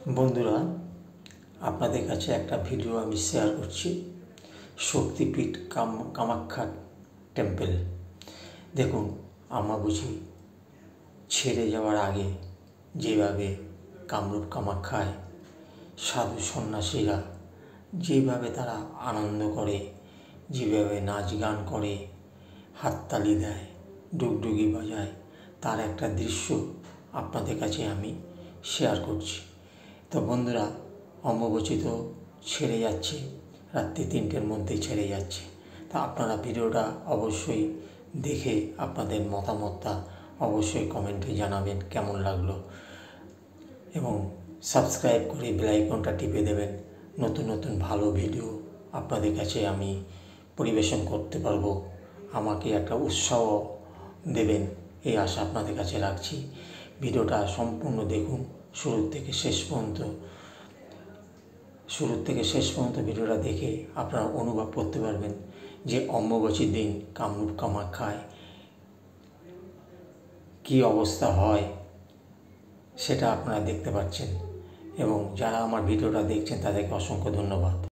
বন্ধুরা, আপনাদের কাছে একটা ভিডিও আমি শেয়ার করছি। শক্তিপীঠ কামাখ্যা টেম্পল। দেখুন, অমাবস্যা ছেড়ে যাওয়ার আগে যেভাবে কামরূপ কামাখ্যায় সাধু সন্ন্যাসীরা যেভাবে তারা আনন্দ করে, যেভাবে নাচ গান করে, হাততালি দেয়, ডুগডুগি বাজায়, তার একটা দৃশ্য আপনাদের কাছে আমি শেয়ার করছি। তো বন্ধুরা, অমাবস্যা তো ছেড়ে যাচ্ছে, রাত্রি 3টের মধ্যে ছেড়ে যাচ্ছে। তা আপনারা ভিডিওটা অবশ্যই দেখে আপনাদের মতামতটা অবশ্যই কমেন্টে জানাবেন কেমন লাগলো, এবং সাবস্ক্রাইব করে বেল আইকনটা টিপে দেবেন। নতুন নতুন ভালো ভিডিও আপনাদের কাছে আমি পরিবেশন করতে পারবো। আমাকে একটা উৎসাহ দেবেন, এই আশা আপনাদের কাছে রাখছি। ভিডিওটা সম্পূর্ণ দেখুন, শুরু থেকে শেষ পর্যন্ত ভিডিওটা দেখে আপনারা অনুভব করতে পারবেন যে অমাবস্যার দিন কামরূপ কামাখ্যায় কী অবস্থা হয় সেটা আপনারা দেখতে পাচ্ছেন। এবং যারা আমার ভিডিওটা দেখছেন তাদেরকে অসংখ্য ধন্যবাদ।